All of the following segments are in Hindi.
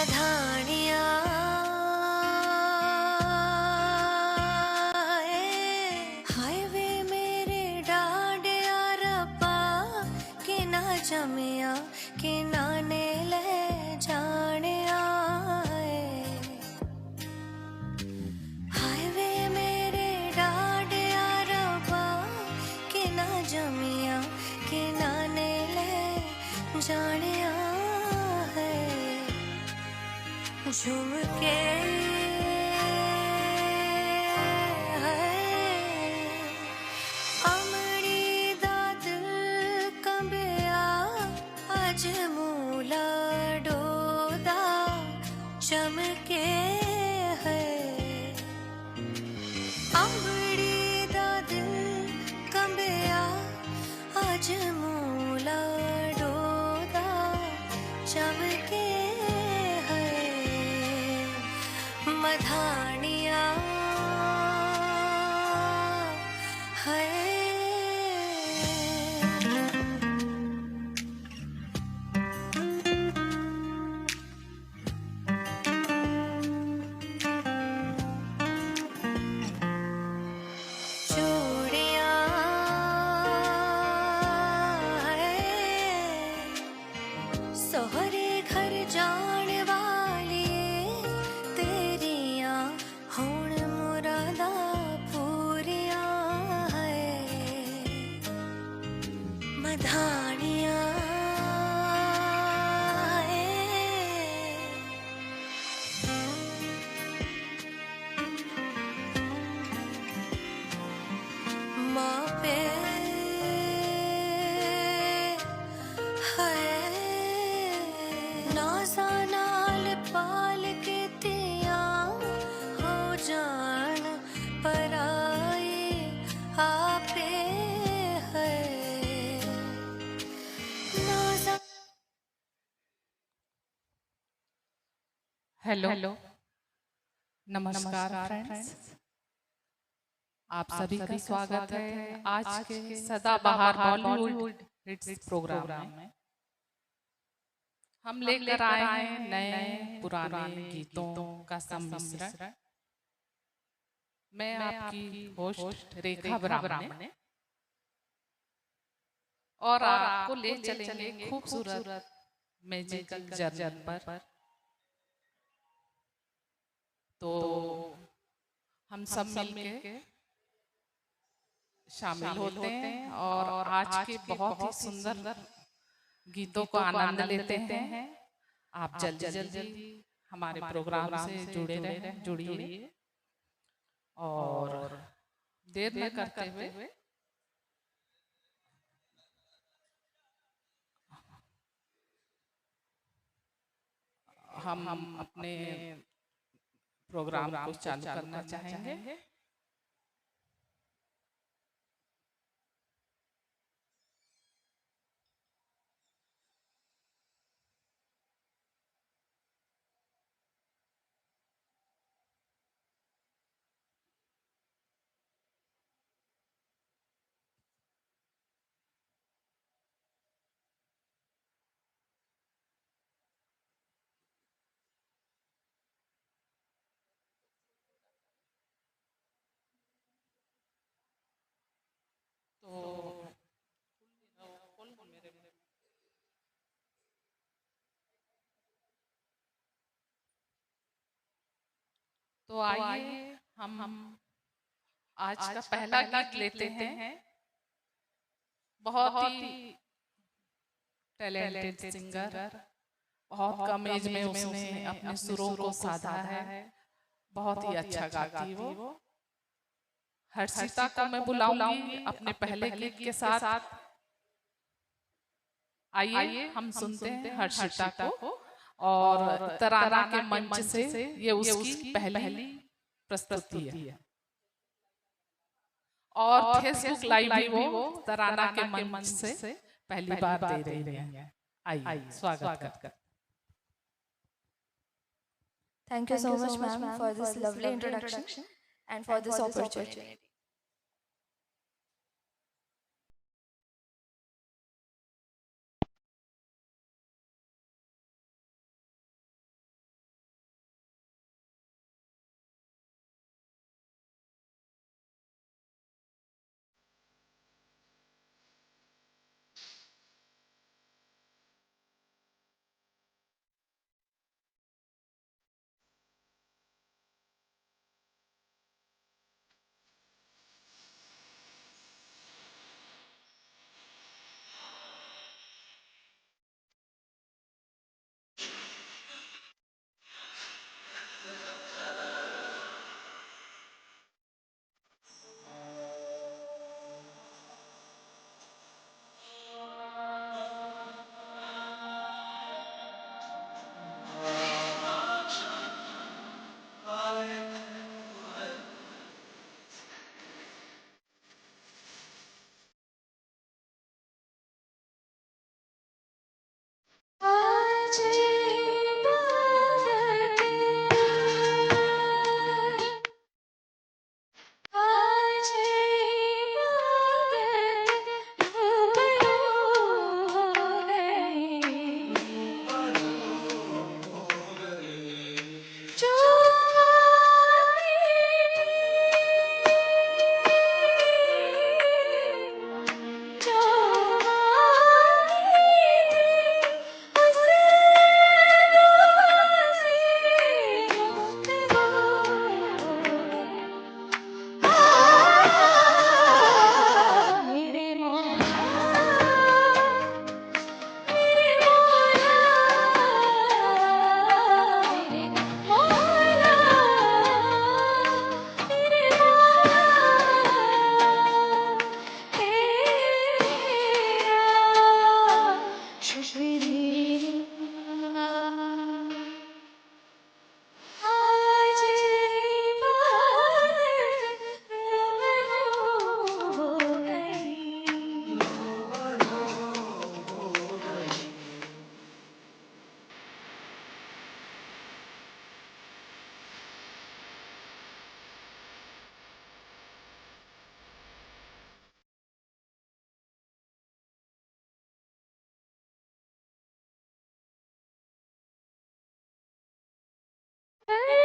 मधानिया हाईवे मेरे डांडिया रब्बा कि ना जमिया कि नाने ले जाने हाईवे मेरे डांडिया रब्बा कि ना जमिया कि नाने ले जाने झुमके अमड़ी दा दिल कंबिया अज मूला डोदा चमके है अमड़ी दा दिल कंबिया अज मूला डोदा चमके मधानिया है चूड़ियां सोहरे घर जाने वाली तेरिया हुण मुरादा पूरिया है मधानिया माँ पे नाज़ा नाल पाल के तिया हो जान पराई आपे है नाज़ा। हेलो नमस्कार फ्रेंड्स, आप सभी का स्वागत है आज के सदाबहार बॉलीवुड हिट्स प्रोग्राम में। हम लेकर आए हैं नए पुराने गीतों का सम्मिश्रण। मैं आपकी होस्ट रेखा ब्राह्मणे और आपको ले चलेंगे खूबसूरत मैजिकल जर्नी पर। तो हम सब मिलके शामिल होते हैं और आज के बहुत ही सुंदर गीतों को आनंद लेते हैं। आप जल्दी जल्दी हमारे प्रोग्राम से जुड़िए और देर न करते हुए हम अपने प्रोग्राम को चालू करना चाहेंगे। तो आइए हम आज का पहला गीत लेते हैं। बहुत ही टैलेंटेड सिंगर, बहुत कम एज में उसने अपने सुरों को साधा है। बहुत ही अच्छा गाती वो। हर्षिता को मैं बुलाऊंगी अपने पहले गीत के साथ। आइए हम सुनते हैं हर्षिता को और तराना के मंच से ये उसकी पहली प्रस्तुति है और फेसबुक लाइव भी वो तराना के मंच से पहली बार दे रही है। आइए स्वागत कर। Thank you so much, ma'am, for this lovely introduction and for this opportunity. Thank you.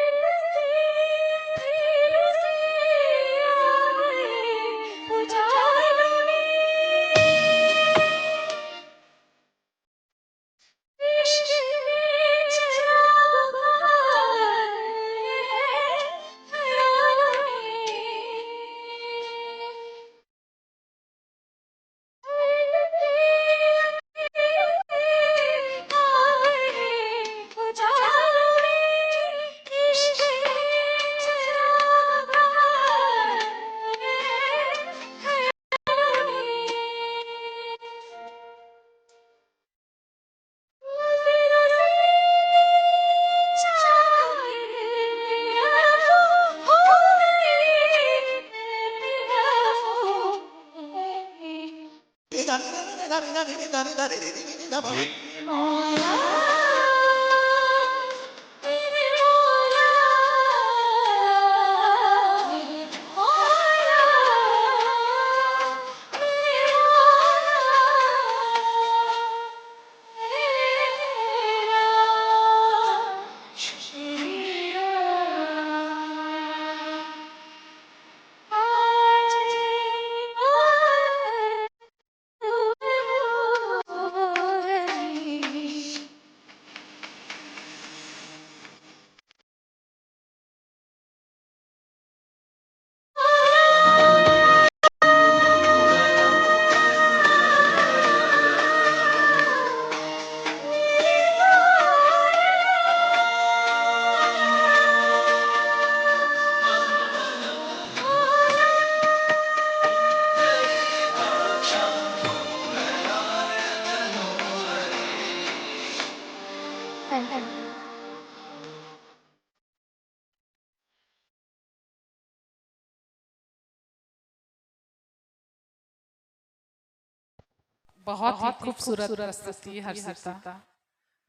बहुत ही खूबसूरत प्रस्तुति हर्षिता,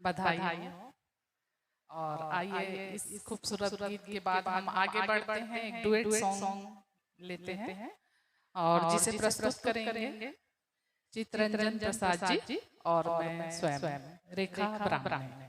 बधाई हो। और आइए इस खूबसूरत गीत के बाद हम आगे बढ़ते हैं, एक डुएट सॉन्ग लेते हैं और जिसे प्रस्तुत करेंगे चितरंजन प्रसाद जी और मैं स्वयं रेखा ब्राह्मण।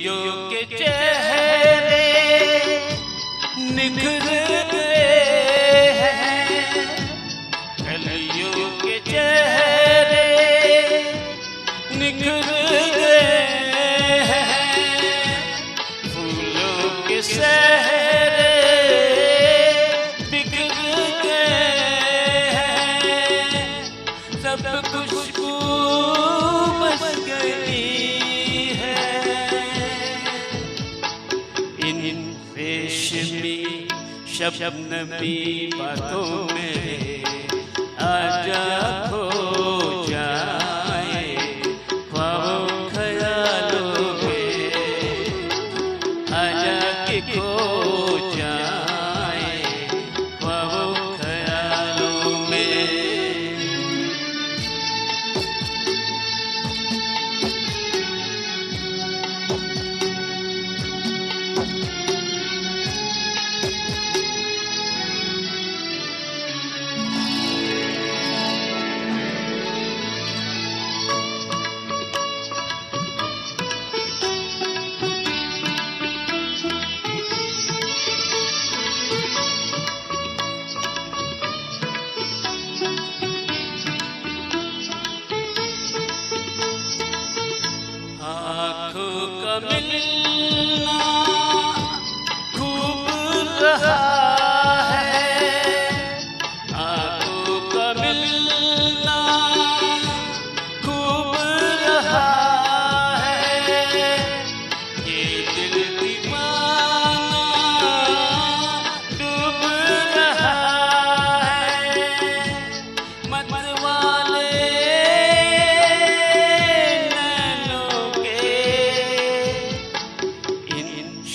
कलियों के चेहरे निखर गए हैं, कलियों के चेहरे निखर गए हैं, फूलों के सहरे बिखर गए हैं, सब खुशबू बस गई है। इन रेशमी शबनमी बातों में आजा खो जाए, ख्वाबों ख्यालों में आजा के खो जाए, ख्वाबों ख्यालों में। आँखों का मिलना खूब रहा है, आँखों का मिलना खूब रहा है, ये दिल दीवाना डूब रहा है, मतवाले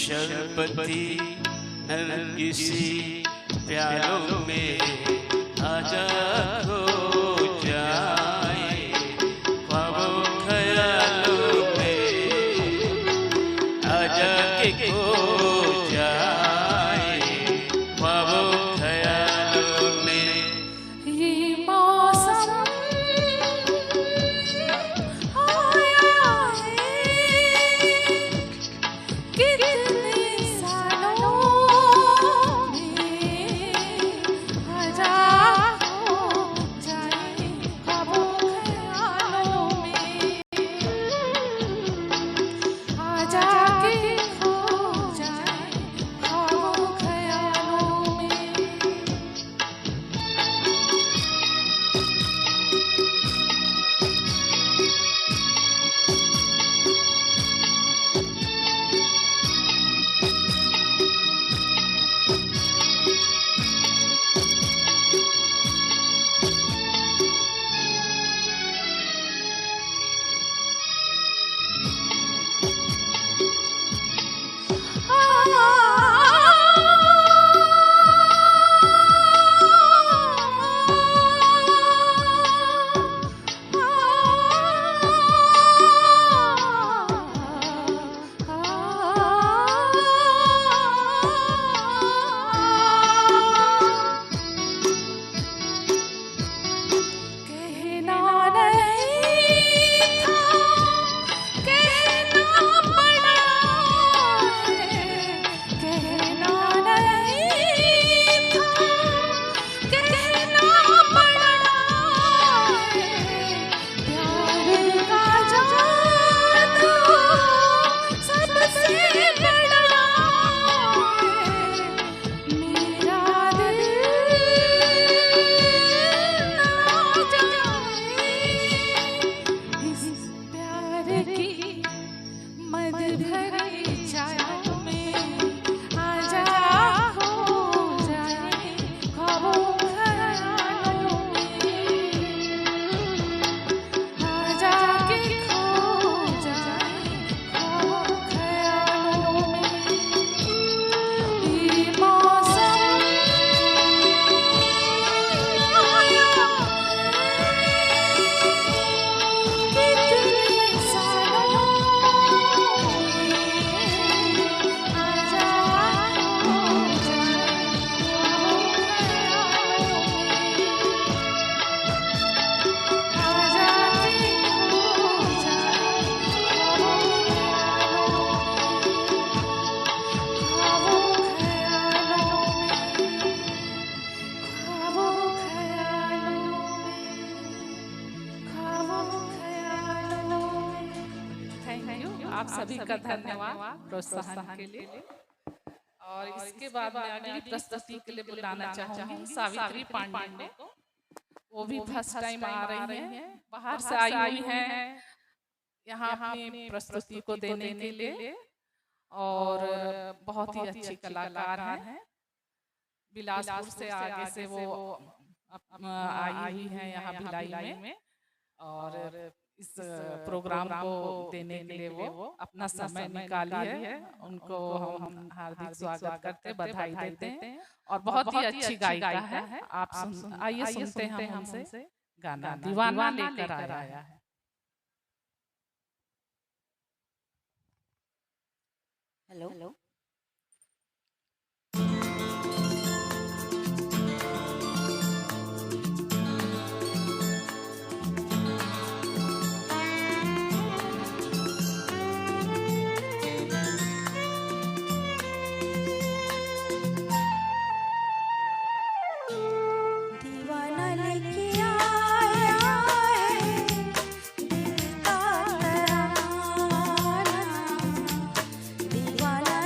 शरबती नरगिसी आप सभी का धन्यवाद प्रोत्साहन के लिए। और इसके बाद मैं अगली प्रस्तुति के लिए बुलाना चाहूंगी सावित्री पांडे को। वो भी फर्स्ट टाइम आ रही हैं, बाहर से आई हुई हैं यहाँ अपनी प्रस्तुति को देने के लिए, और बहुत ही अच्छी कलाकार हैं। बिलासपुर से आगे से वो आई हुई हैं यहाँ भिलाई में, और इस प्रोग्राम को देने के लिए वो अपना समय निकाली है। उनको हम हार्दिक स्वागत करते, बधाई देते हैं, और बहुत ही अच्छी गायिका है। आप आइए सुनते हैं हमसे गाना दीवाना लेकर आया है। हेलो। दीवाना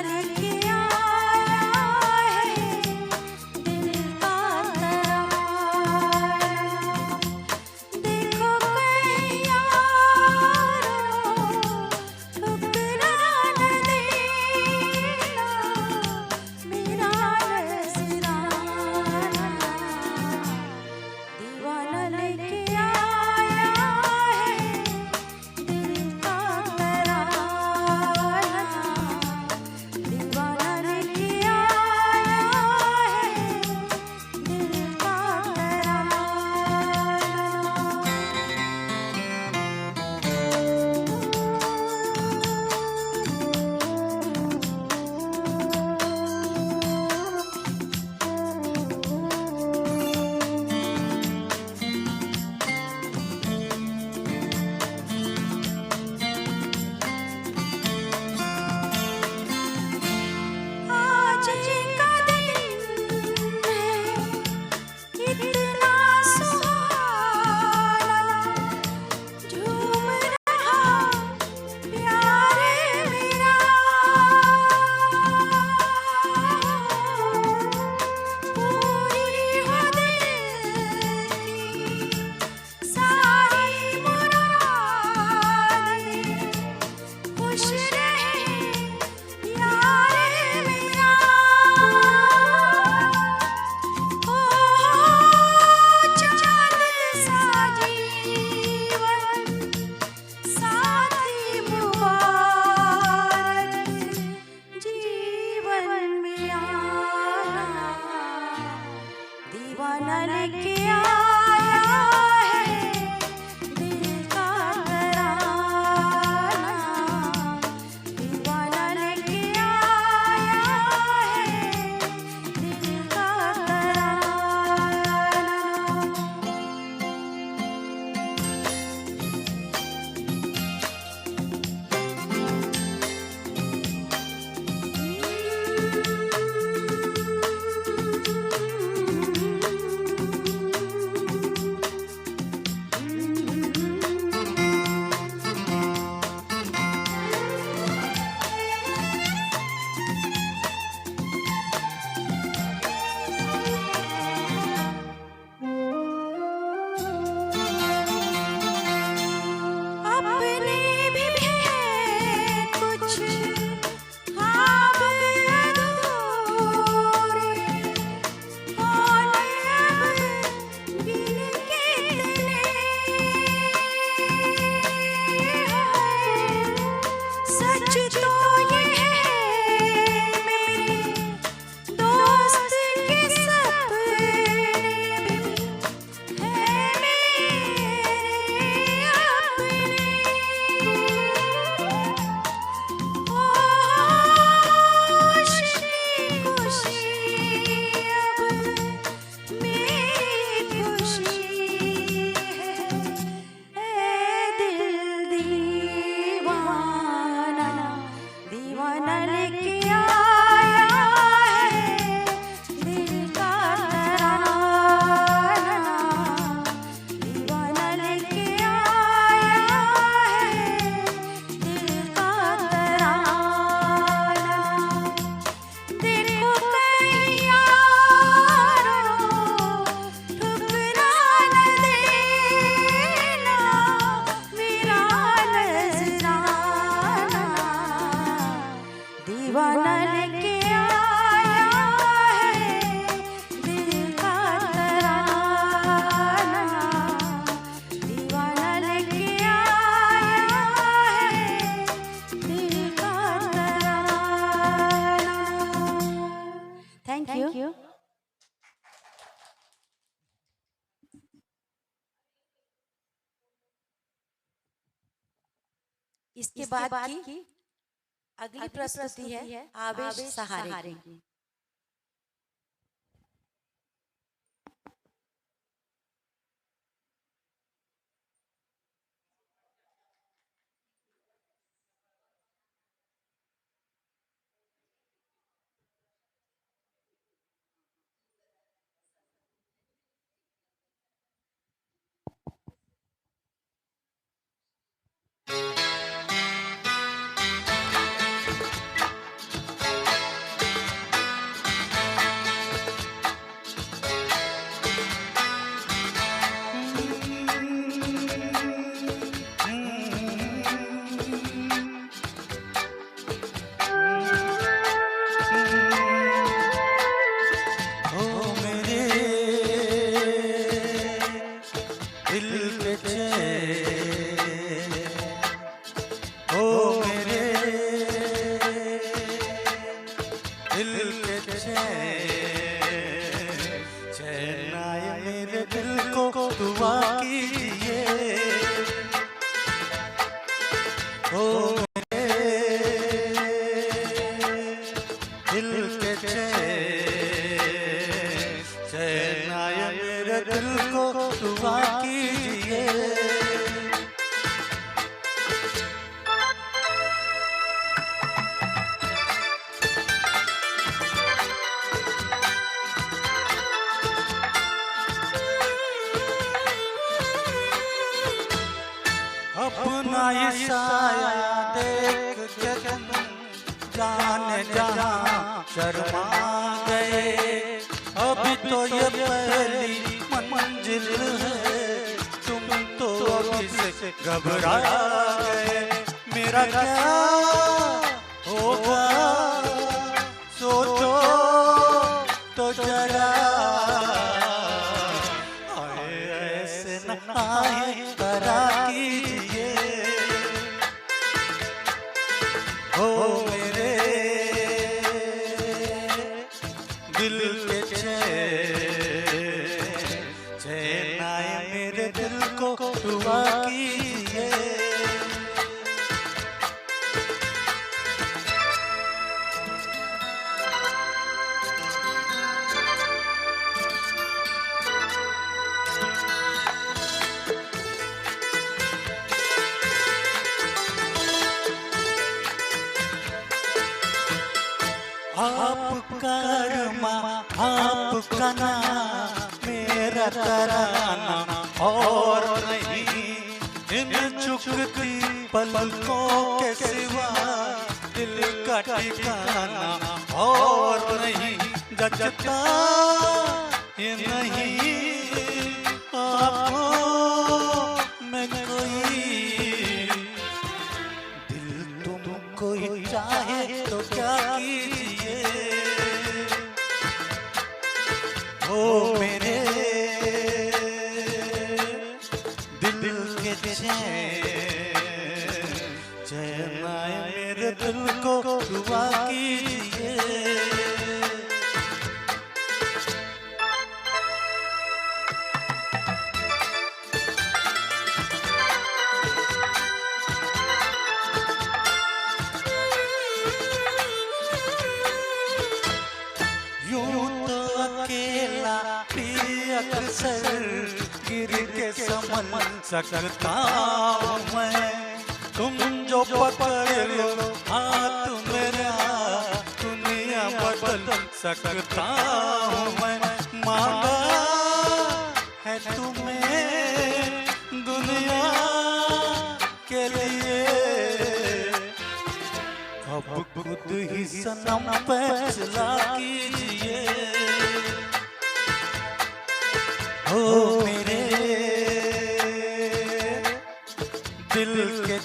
इसके बाद की अगली प्रस्तुति है आवेश सहारे की। अपना ये साया देख के तुम जाने जहां शर्मा गए। अभी तो ये पहली मंजिल है, तुम तो अभी से घबरा गए। मेरा क्या होगा सोचो तो जरा, ऐसे न आए करा कीजिए हो मेरे दिल के चैन आए मेरे दिल को दुआ कीजिए। आपका अरमा आपका नाम मेरा तराना और नहीं, इन चुकती पलकों के सिवा दिल का ठिकाना और नहीं। जचता ये नहीं आपको मैं कोई, दिल तुमको ही चाहे तो क्या कीजिए हो मेरे दिल के चैन आए मेरे दिल को दुआ कीजिए। अक्सर गिर के संभल सकता हूँ मैं, तुम जो पकड़ लो हाथ मेरा दुनिया बदल सकता हूँ मैं। मांगा है तुम्हें दुनिया के लिए, अब खुद ही सनम फैसला कीजिए हो मेरे दिल के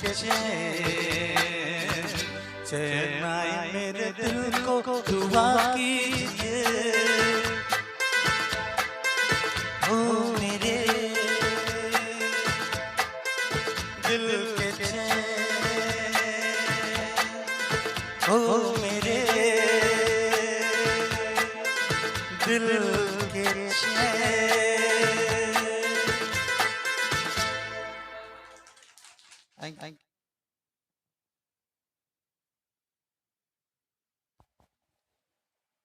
चैन आए मेरे दिल को दुआ कीजिए हो मेरे दिल के हो मेरे दिल के Thank you.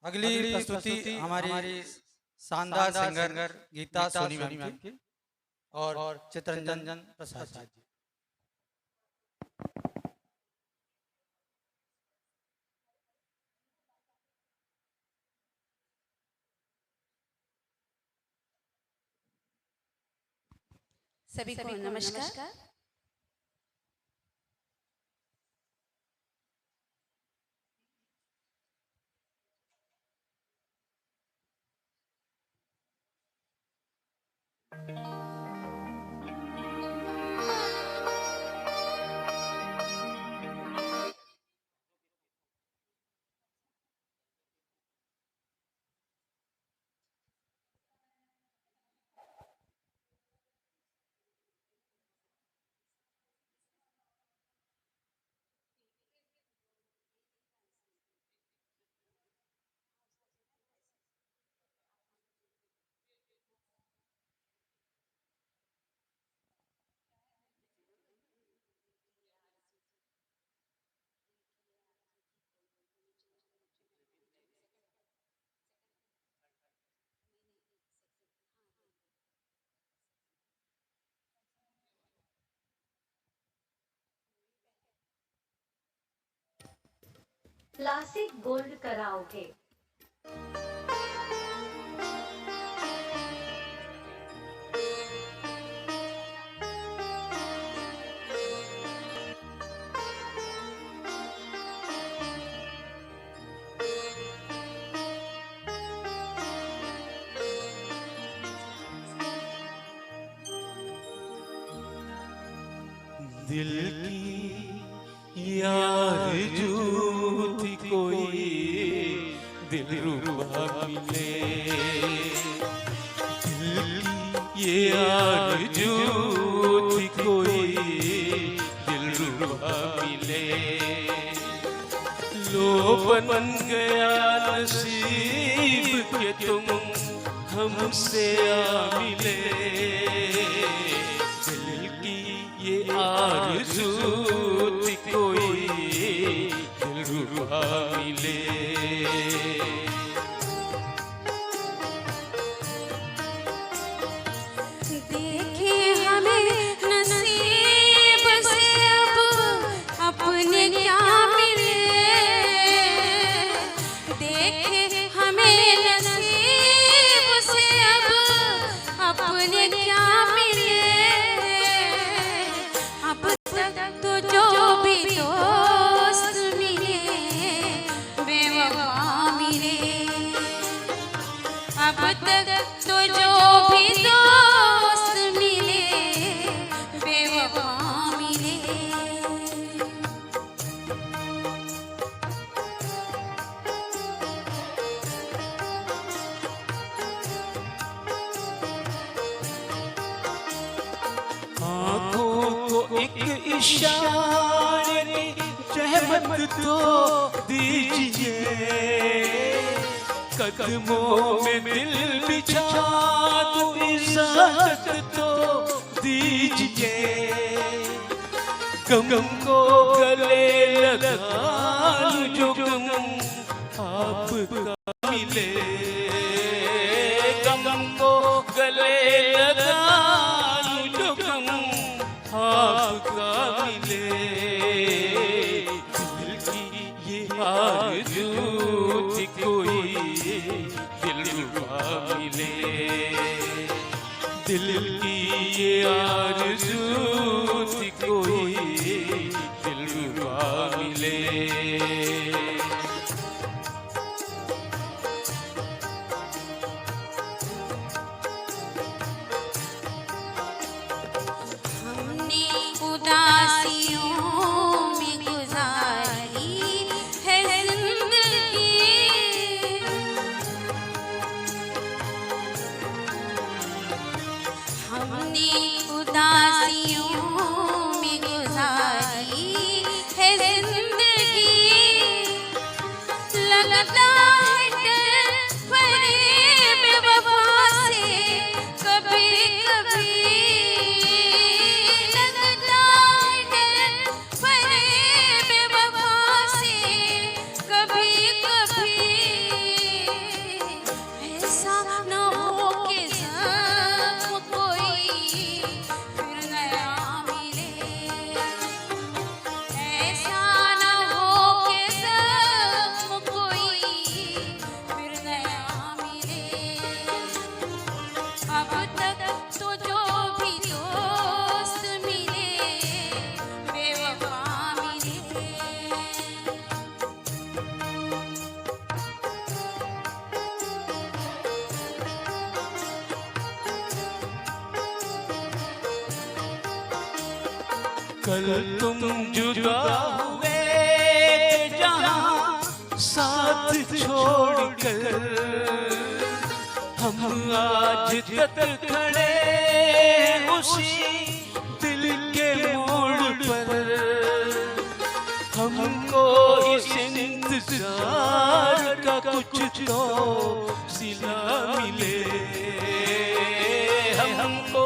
अगली प्रस्तुति हमारी शानदार सिंगर गीता सोनी मैम की और चित्ररंजन प्रसाद जी। सभी को नमस्कार। Classic gold karaoke. दिल की यार जो थी कोई दिलरुबा मिले, दिल की ये यार जो थी कोई दिलरुबा मिले। लो बन गया नसीब के तुम हमसे आ मिले, दिल की ये आरज़ू थी कोई दिलरुबा मिले। देखे हमें नसीब से अब अपने क्या मिले, देखे हमें नसीब से अब अपने क्या मिले। अब तक तो जो भी दोस्त मिले बेवफा मिले, अब तक तो जो भी दोस्त मिले बेवफा मिले। आँखों को एक इशारे की रहमत तो दीजिए, कदमों में दिल बिछा दो इजाज़त तो दीजिए। गम को गले लगा लूं जो गम आपका मिले, गम को गले लगा लूं जो गम आपका मिले। दिल की ये आरज़ू थी कोई दिलरुबा मिले, दिल की ये आरज़ू थी कोई दिलरुबा मिले। कल तुम जुदा हुए जहां साथ छोड़कर, हम आज तक खड़े उसी दिल के मोड़ पर। हमको इस इंतजार का कुछ तो सिला मिले, हमको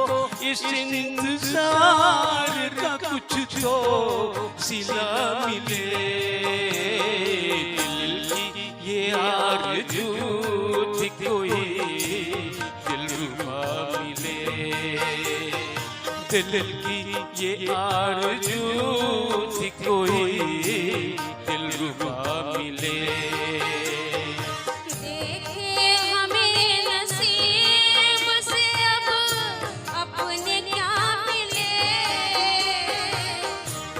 इस इंतजार का कुछ तो सिला मिले। दिल की ये आरज़ू थी कोई दिलरुबा मिले, दिल की ये आरज़ू थी कोई दिलरुबा मिले। देखे हमें नसीब से अब अपने क्या मिले,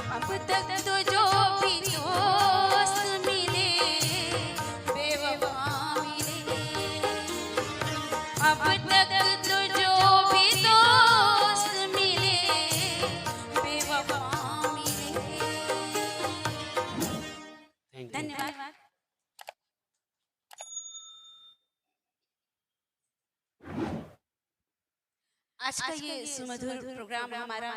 अब तक तो जो भी दोस्त मिले बेवफा मिले, अब तक तो जो भी दोस्त मिले बेवफा मिले। धन्यवाद। आज का ये सुमधुर प्रोग्राम हमारा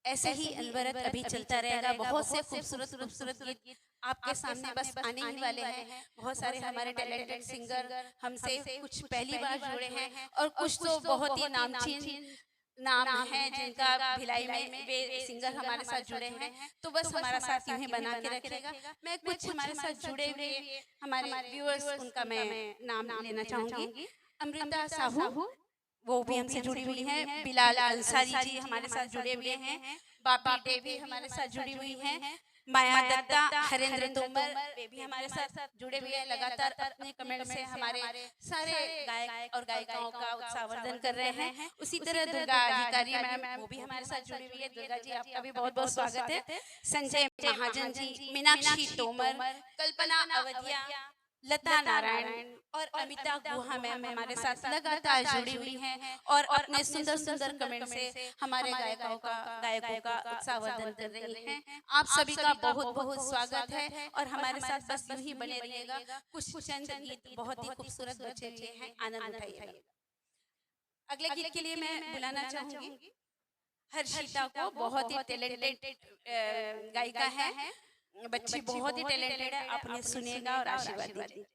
ऐसे ही अनवरत अभी चलता रहेगा। बहुत से खूबसूरत खूबसूरत गीत आपके सामने बस आने ही वाले हैं। बहुत सारे हमारे टैलेंटेड सिंगर हमसे कुछ पहली बार जुड़े हैं और कुछ तो बहुत ही नामचीन नाम हैं जिनका भिलाई में वे सिंगर हमारे साथ जुड़े हैं। तो बस हमारा साथ यूं ही बना के रखिएगा। मैं कुछ हमारे साथ जुड़े हुए हमारे व्यूअर्स उनका मैं नाम लेना चाहूँगी। अमृता साहू वो भी हमसे जुड़ी हुई हैं। बिलाल अंसारी जी हमारे साथ जुड़े हुए हैं। बापी देवी हमारे साथ जुड़ी हुई हैं। माया दत्ता, हरेंद्र तोमर वे भी हमारे साथ जुड़े हुए हैं। लगातार अपने कमेंट से हमारे सारे गायक और गायिकाओं का उत्साहवर्धन कर रहे हैं। उसी तरह दुर्गा अधिकारी मैम वो भी हमारे साथ जुड़ी हुई है। दुर्गा जी आपका भी बहुत बहुत स्वागत है। संजय महाजन जी, मीनाक्षी तोमर, कल्पना अवधिया, लता नारायण और अमिता गुहा मैम हमारे साथ लगातार जुड़ी हुई हैं और अपने सुंदर सुंदर कमेंट से हमारे गायकों का उत्साहवर्धन कर रही हैं। आप सभी का बहुत बहुत स्वागत है और हमारे साथ बस यूं ही बने रहिएगा। कुछ चंद गीत बहुत ही खूबसूरत बचे हुए हैं, आनंद उठाइएगा। अगले गीत के लिए मैं बुलाना चाहूंगी हर्षिता को। बहुत ही टैलेंटेड गायिका है, बच्ची बहुत ही टैलेंटेड है। आप उन्हें सुनिएगा और आशीर्वाद दीजिए।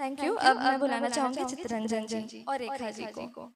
Thank you. अब मैं बुलाना चाहूंगी चित्ररंजन जी और रेखा जी को।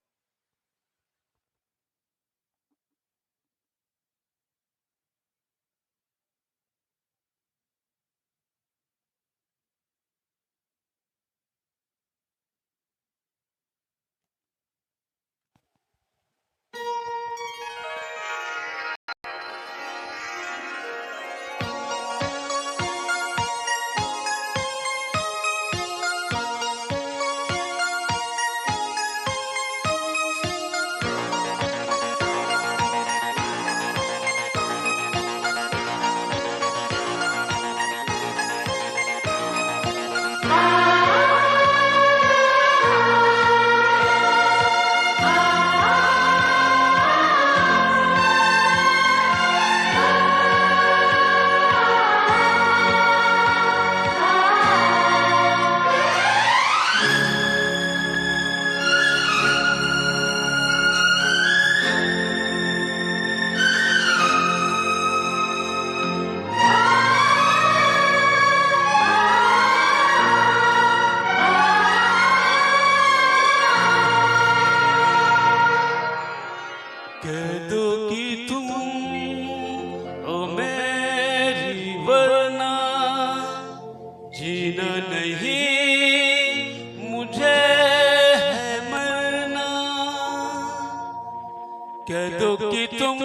कह दो कि तुम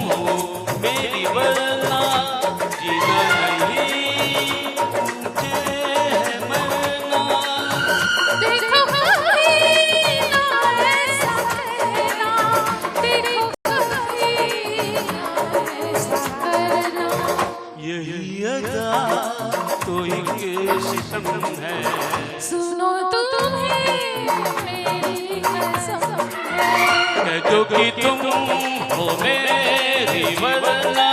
हो मेरी वरना जीना नहीं मुझे है मरना। देखो कहीं ना ऐसा कहना, देखो कहीं ना ऐसा करना। यही अदा तो एक सितम है, सुनो तुम्हें मेरी कसम है। कह दो कि तुम हो मेरी वरना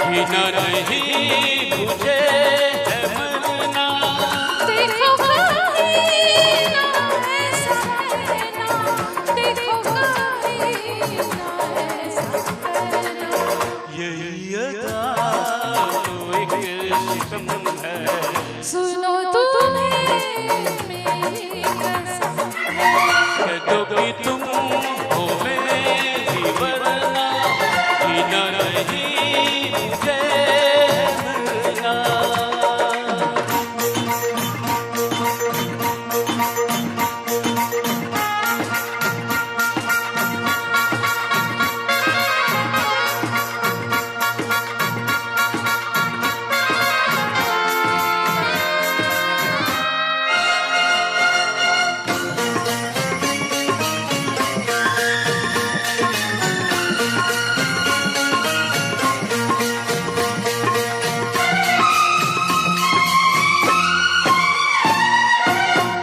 जीना नहीं मुझे है मरना। देखो कहीं ना ऐसा कहना, देखो कहीं ना ऐसा करना। यही अदा तो एक सितम है, सुनो तुम्हें मेरी कसम है। कह दो कि तुम हो मेरी वरना जीना नहीं मुझे है मरना।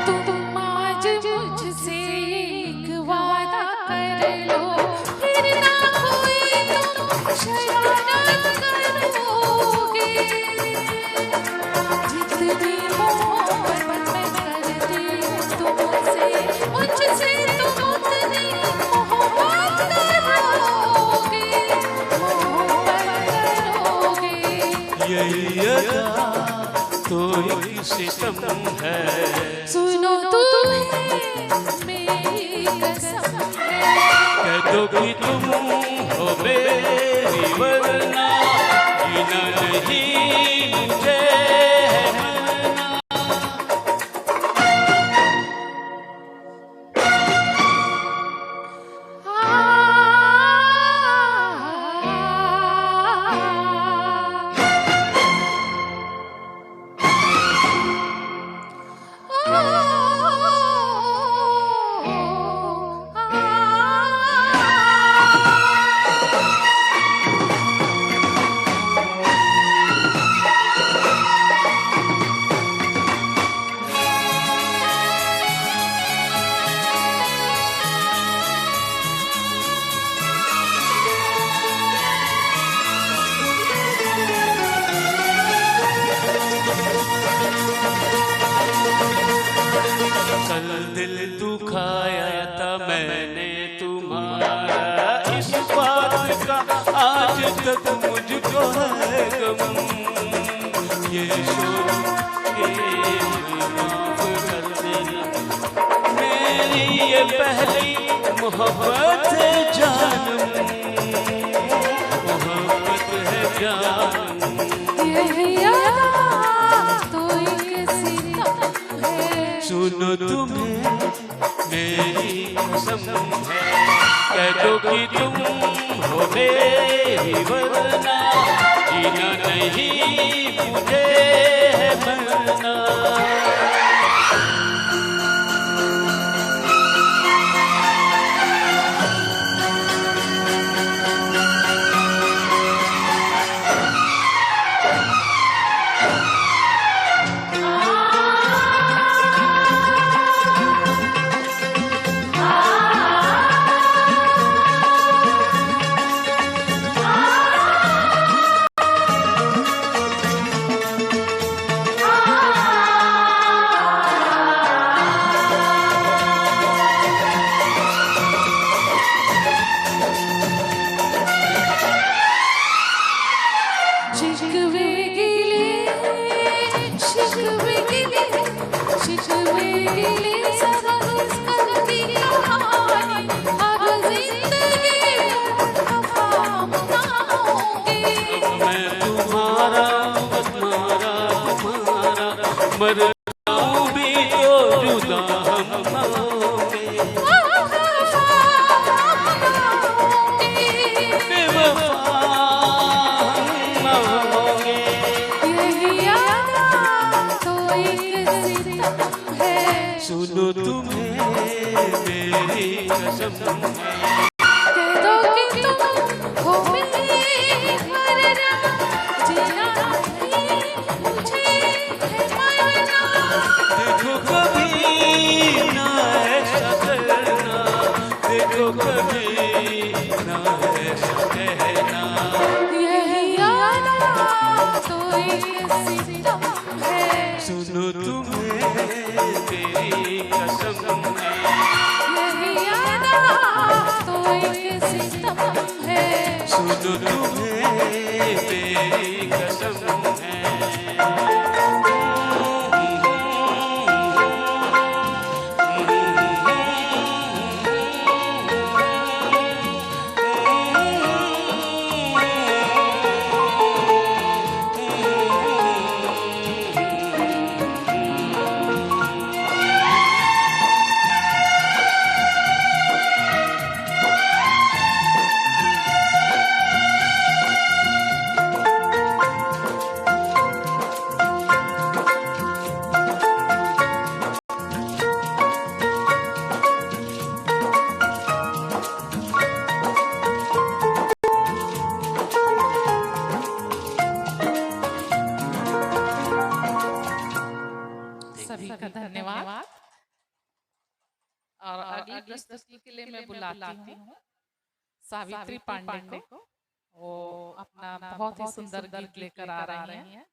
तुम आज मुझसे एक वादा कर लो, फिर ना कोई तुम शरारत करोगे। जितनी मोहब्बत मैं करती हूँ तुमसे, मुझसे तुम उतनी मोहब्बत करोगे, मोहब्बत करोगे। यही अदा तो एक सितम है, सुनो तुम्हें मेरी कसम है। कह दो कि तुम हो मेरी वरना जीना नहीं मुझे है मरना। कल दिल दुखाया था मैंने तुम्हारा, इस बात का आज तक मुझको है गम। ये शोर के माफ कर मोहब्बत है जानम, मोहब्बत है जानम। यही याद तो एक सितम है। सुनो तुम्हें मेरी कसम है, कह दो कि तुम हो मेरी, वरना जीना नहीं मुझे है मरना। शिकवे गिले, शिकवे गिले, शिकवे गिले, सब उस कल की कहानी। अब जिंदगी वफा मनाओगे। मैं तुम्हारा तुम्हारा तुम्हारा, मर जाऊं भी तो जुदा हम होंगे। बेवफा हम होंगे। यही याद तो एक सितम है। सुनो तुम्हें मेरी कसम है, कह दो कि तुम हो मेरी, वरना जीना नहीं मुझे है मरना। देखो कभी ना ऐसा करना, देखो कभी ना ऐसा कहना। यही याद तो एक सितम है। सुनो तुम्हें मेरी कसम है, यही याद तो एक सितम है। सुनो तुम्हें मेरी कसम है। सभी का धन्यवाद। और अगली प्रस्तुति के लिए मैं बुलाती हूँ सावित्री पांडे को। वो अपना बहुत ही सुंदर गीत लेकर आ रही हैं।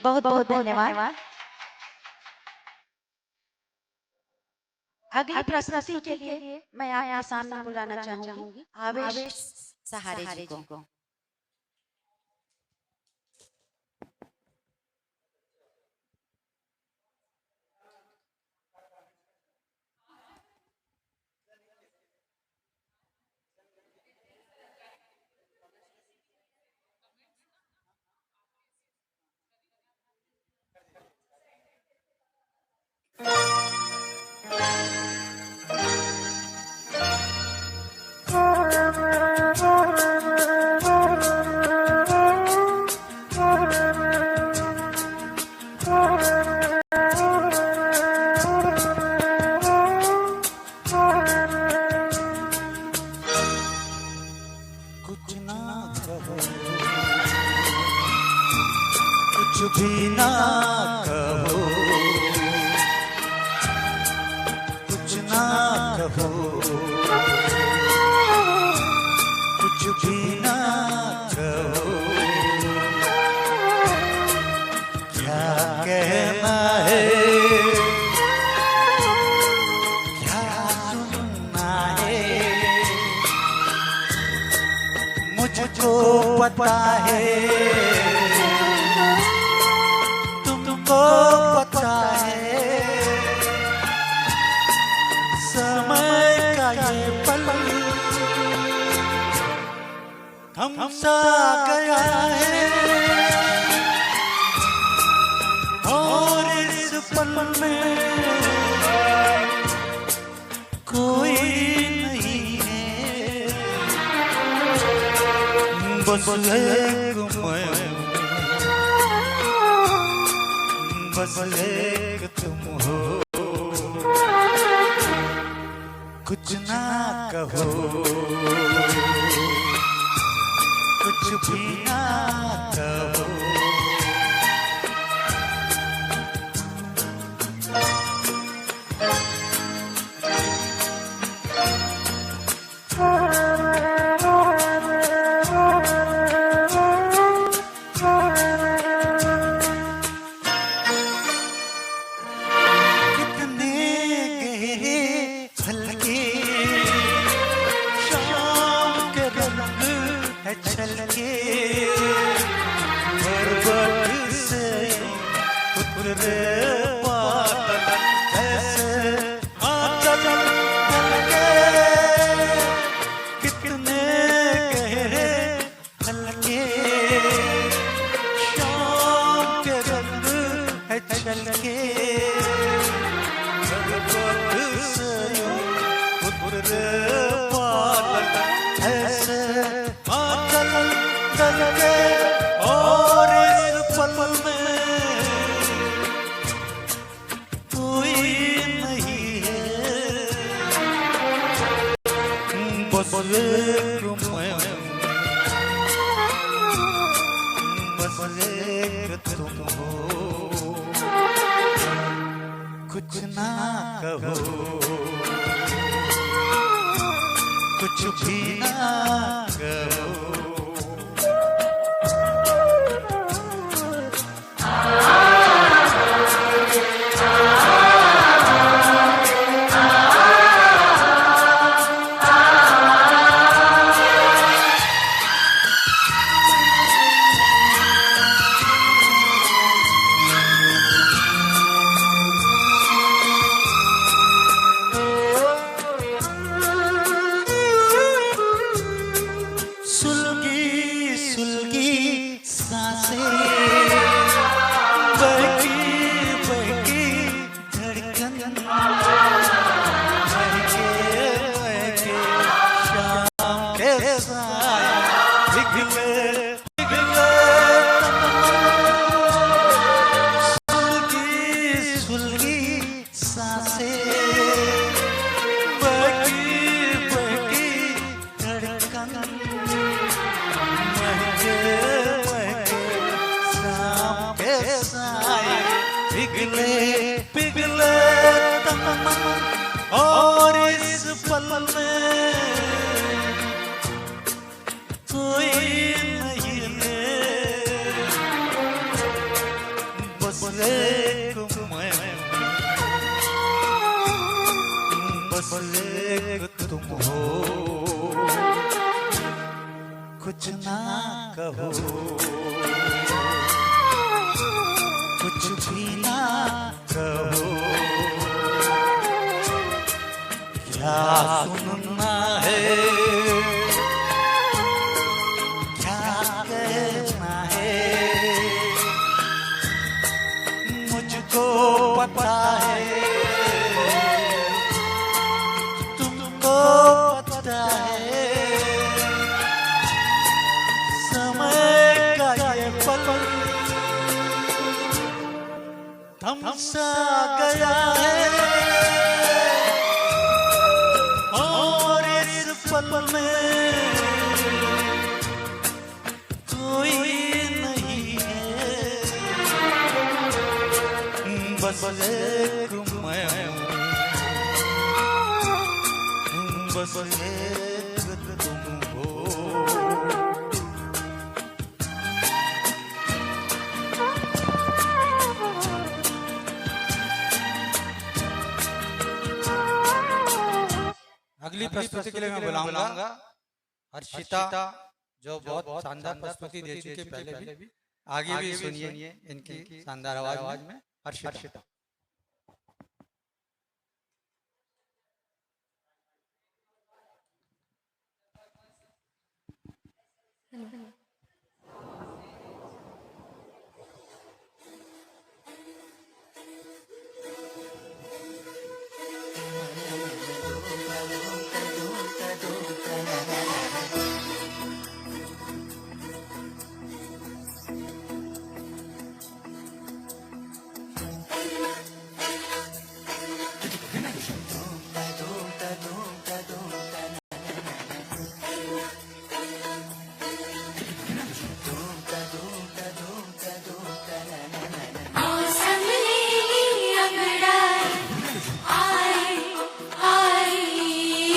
बहुत बहुत धन्यवाद। अगली प्रस्तुति के लिए मैं आपके सामने बुलाना चाहूंगी आवेश सहारे जी को। कुछ भी ना कहो, कुछ ना कहो, कुछ भी ना कहो, क्या कहना है, क्या सुनना है, मुझको पता है, तुमको पता है, समय का का ये पल थम सा गया है और इस पल में कोई नहीं है, बस एक मैं, बस एक तुम हो, कुछ ना कहो, कुछ भी ना कहो। और इस पल में कोई नहीं है, बस एक मैं, बस एक तुम हो, कुछ ना कहो, कुछ भी ना कहो। पिघले और इस पल में कोई नहीं है, बस एक मैं, बस एक तुम हो, कुछ ना कहो, कुछ भी ना कहो। क्या सुनना है, क्या कहना है, मुझको पता है, तुमको पता है, समय का ये पल थम सा गया है और इस पल में कोई नहीं है, बस एक मैं, बस एक तुम हो। अगली प्रस्तुति के लिए मैं बुलाऊंगा हर्षिता, जो बहुत शानदार प्रस्तुति दे चुके पहले भी, आगे भी सुनिए इनकी शानदार आवाज में। हर्षिता। मौसम ने अंगड़ाई आई आई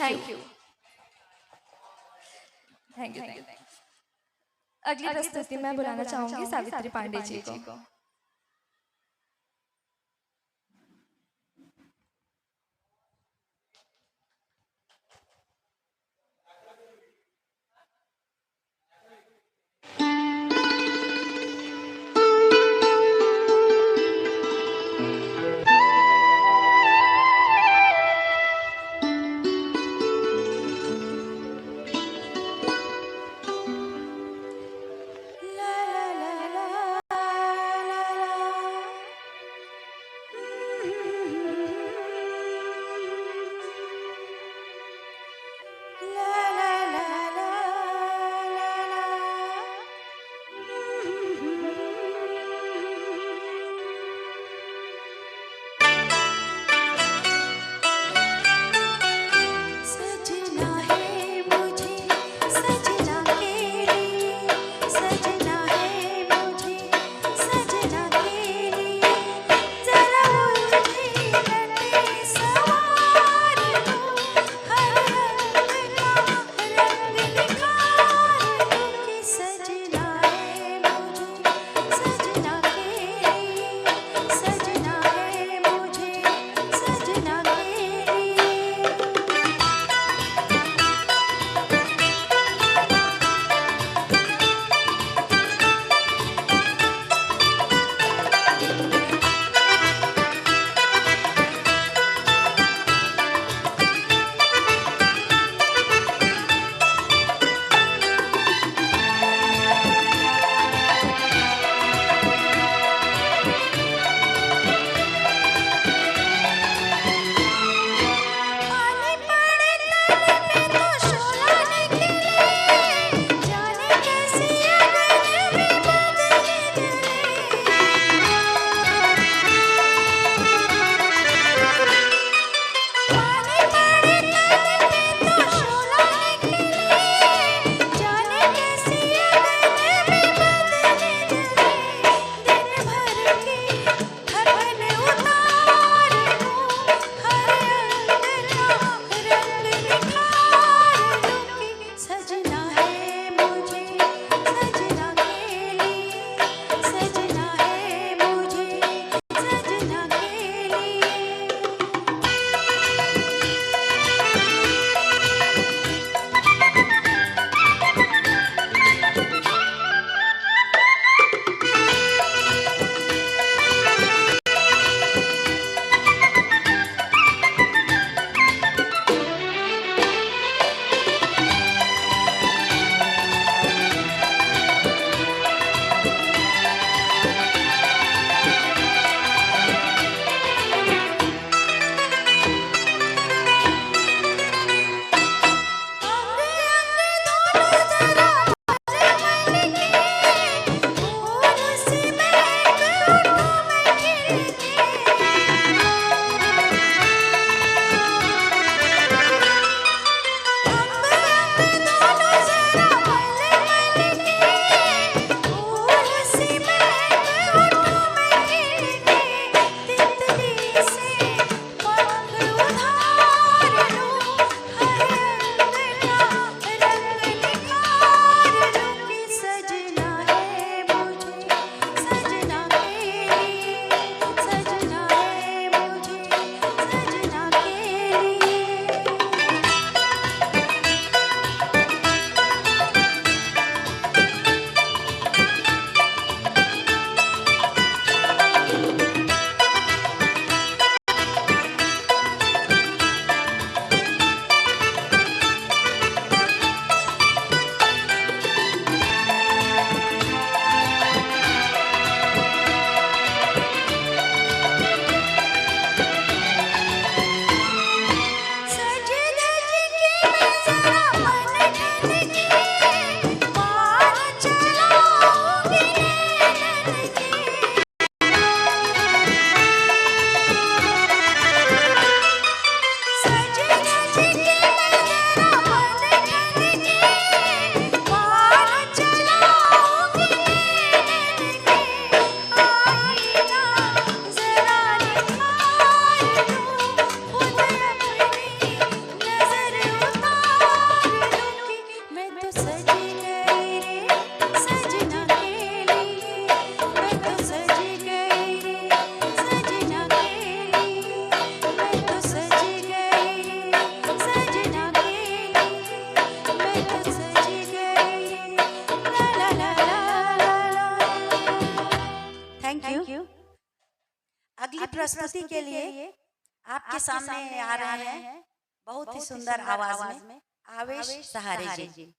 थैंक यू। Thank you. अगली प्रस्तुति मैं बुलाना चाहूंगी सावित्री पांडे जी को। ला ला ला ला प्रस्तुति के लिए आपके सामने आ रहे हैं बहुत ही सुंदर आवाज में आवेश सहारे जी।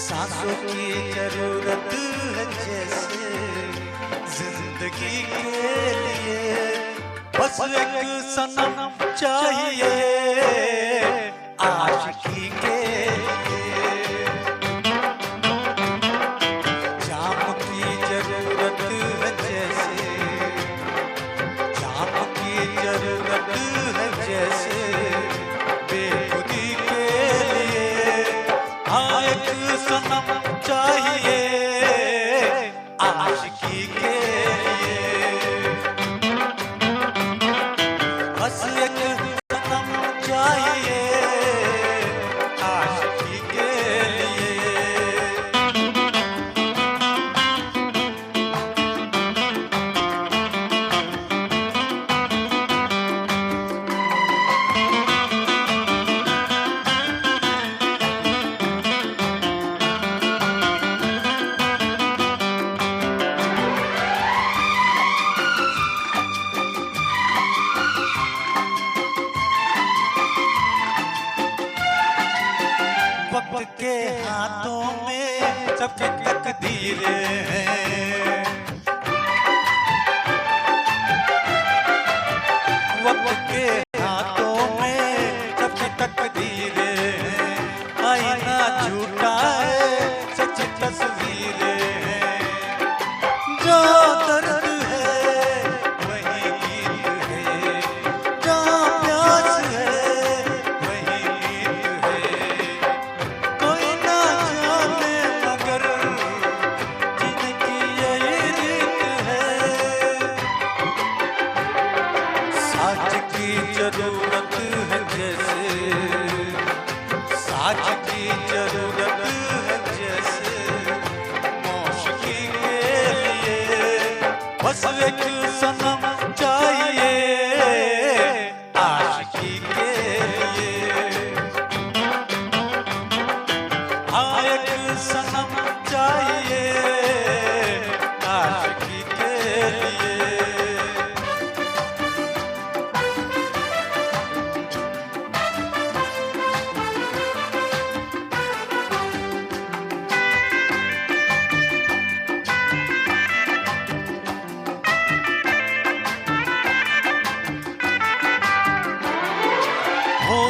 सांसों की जरूरत है जैसे जिंदगी के लिए बस एक सनम चाहिए आशिकी के लिए। जाम की जरूरत है जैसे जाम की जरूरत है जैसे बेखुदी के लिए हाँ एक सनम चाहिए आशिकी के लिए। बस एक सनम चाहिए आशिकी के लिए। वक्त के हाथों में सबकी तकदीरें हैं। वक्त के हाथों में सबकी तकदीरें हैं। आईना झूठा है सच तस्वीरें हैं। जो दर्द है वही गीत है, जहाँ प्यास है वही गीत है। कोई ना जाने मगर जिनकी यही रीत है। साज की जरूरत है जैसे साज की जरूरत है जैसे मौशिकी के लिए बस एक सनम चाहिए आशिकी के लिए। हाँ एक सनम चाहिए आशिकी के लिए। हो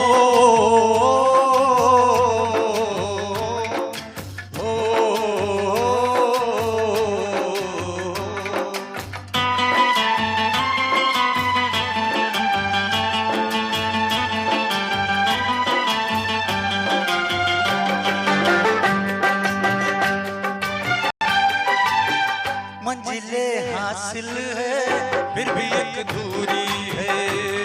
मंजिलें हासिल है फिर भी एक दूरी है।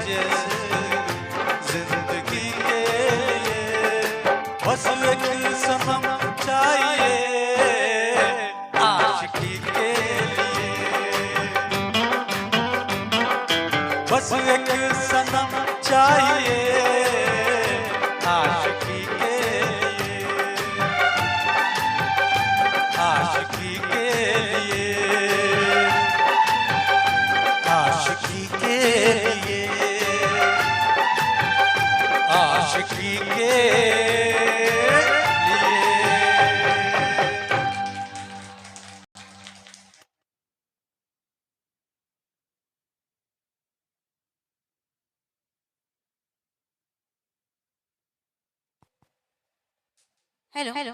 जैसे जिंदगी के लिए बस एक सनम चाहिए आशिकी के लिए, बस एक सनम चाहिए आशिकी के लिए, आशिकी के लिए, आशिकी के लिए, आशिकी के लिए। हेलो हेलो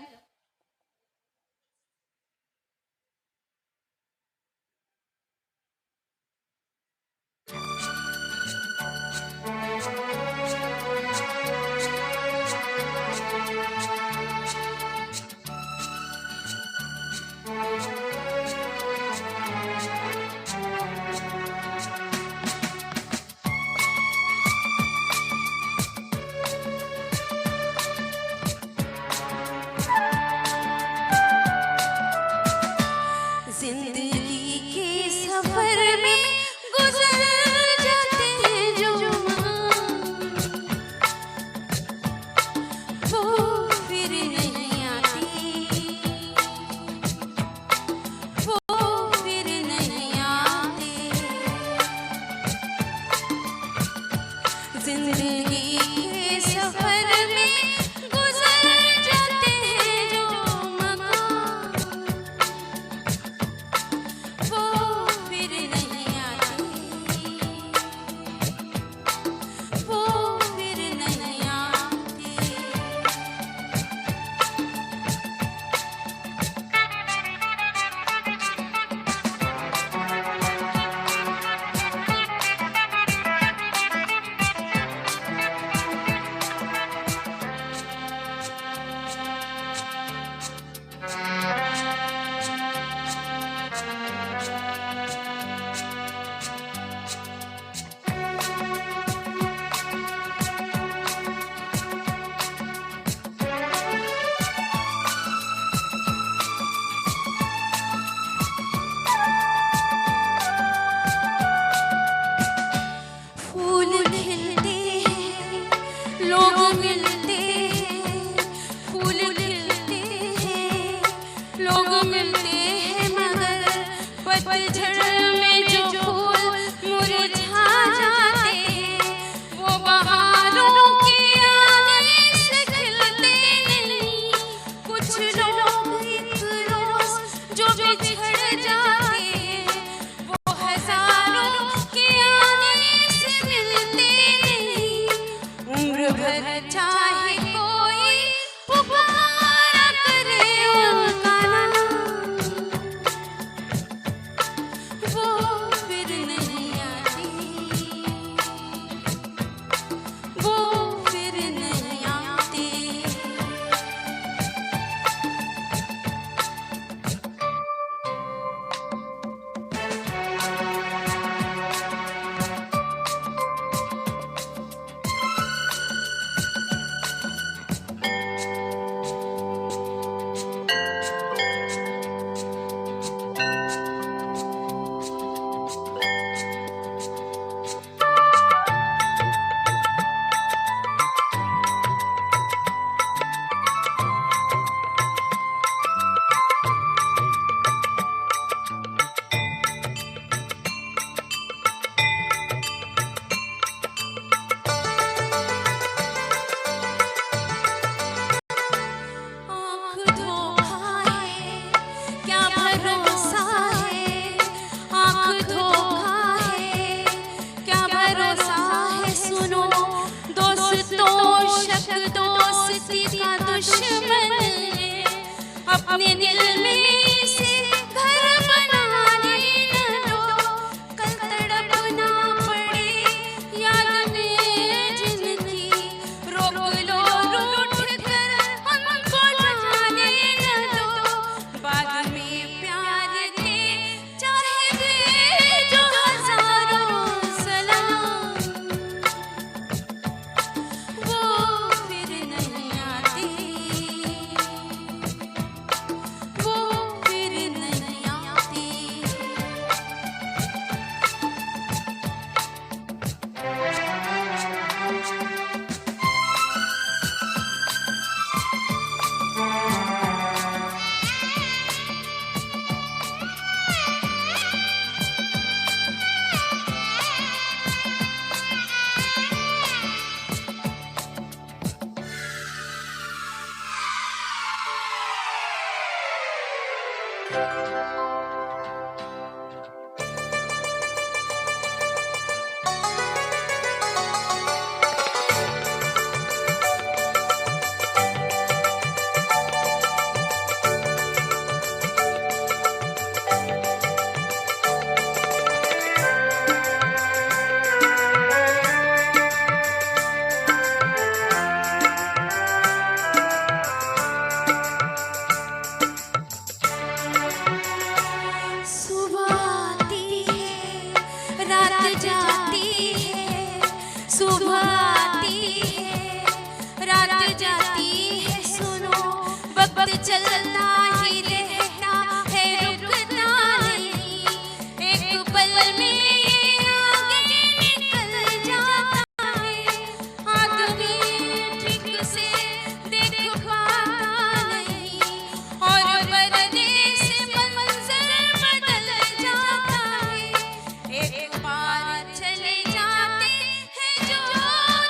जिंदगी के सफर में गुजर जाते हैं जो वो फिर नहीं आते, वो फिर नहीं आते। जिंदगी के सफर में गुजर जाते हैं जो वो फिर नहीं आते, वो फिर नहीं आते। फूल खिलते हैं, लोग मिलते हैं, फूल खिलते हैं, लोग मिलते हैं, मगर पतझड़ में जो फूल मुरझा जाते हैं, वो बहारों के आने से खिलते नहीं। कुछ लोग एक रोज जो बिछड़ जाते हैं, वो हजारों के आने से मिलते नहीं। उम्र भर चाहे कोई पुकारा करे उनका नाम, वो फिर नहीं आते, वो फिर नहीं आते। आँख धोखा है, क्या भरोसा है, आँख धोखा है, क्या भरोसा है। सुनो दोस्तों, शक दोस्ती का दुश्मन है, अपने दिल में इसे घर बनाने न दो। कल तड़पना पड़े याद में जिनकी, रोक लो रूठ कर हमको जाने न दो। बाद में प्यार दे चाहे दे जो हजारों सलाम, सुबह आती है, रात जाती है, सुनो वक्त चलता ही रहता है, रुकता नहीं, एक पल में ये आगे निकल जाता है, आदमी ठीक से देख पाता नहीं, और पर्दे से मंजर बदल जाता है, एक बार चले जाते हैं जो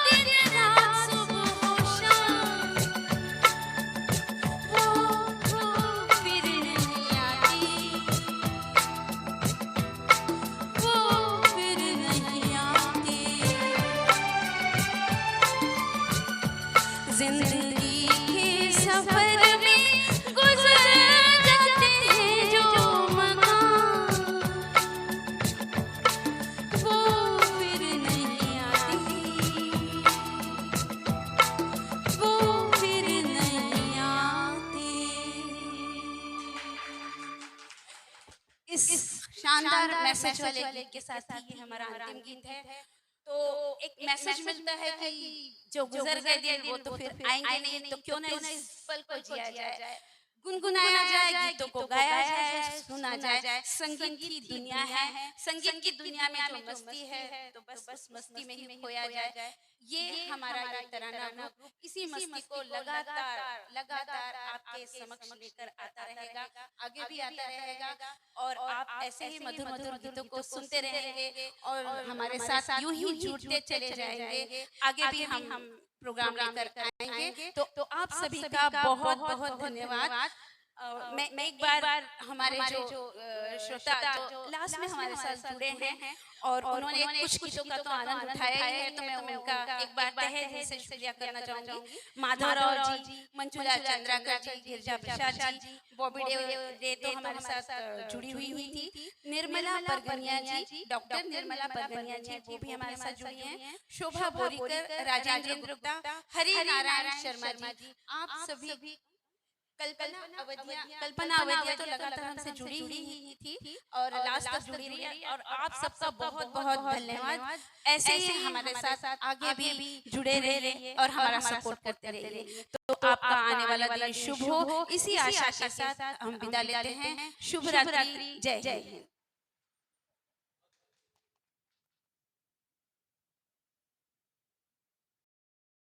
दिन रात सुबह शाम, वो फिर नहीं आती, वो फिर नहीं आती। जिंदगी के सफर में गुजर जाते हैं जो मकाम, वो फिर नहीं आती, वो फिर नहीं आती। इस शानदार मैसेज वाले गीत के साथ ही ये हमारा अंतिम गीत है। तो एक मैसेज मिलता है कि जो गुजर गए दिन वो तो फिर आएंगे नहीं, तो क्यों ना इस पल को जिया जाए, गुनगुनाया जाए, गीतों को गाया जाए, सुना जाए। संगीत की दुनिया है, संगीत की दुनिया में जो मस्ती है तो बस मस्ती में ही खोया जाए। ये हमारा ये तराना ग्रुप इसी मस्ती को लगातार आपके समक्ष लेकर आता रहेगा, आगे भी आता रहेगा, और आप ऐसे ही मधुर मधुर गीतों को सुनते रहेंगे और हमारे साथ यूं ही जुड़ते चले जाएंगे। आगे भी हम प्रोग्राम लेकर आएंगे। तो आप सभी का बहुत बहुत धन्यवाद। मैं एक बार हमारे जो श्रोता जो लास्ट में हमारे साथ जुड़े हैं और उन्होंने कुछ गीतों का तो आनंद उठाया है, तो मैं उनका एक बार तहे दिल से शुक्रिया करना चाहूंगी। माधवराव जी, मंजुला चंद्राकर जी, गिरिजा प्रसाद जी, बॉबी डे तो हमारे साथ जुड़ी हुई थी, निर्मला परगनिया जी, डॉक्टर निर्मला परगनिया जी वो भी हमारे साथ जुड़ी हैं, शोभा बोरीकर, राजेंद्र गुप्ता, हरि नारायण शर्मा जी, आप सभी, कल्पना अवधिया तो लगातार हमसे जुड़ी ही थी और लास्ट तक जुड़ी रही है, और आप सबका बहुत बहुत धन्यवाद। ऐसे ही हमारे साथ आगे भी जुड़े रहिए और हमारा सपोर्ट करते रहिए। तो आपका आने वाला दिन शुभ हो, इसी आशा के साथ हम विदा लेते हैं। शुभ रात्रि, जय हिंद।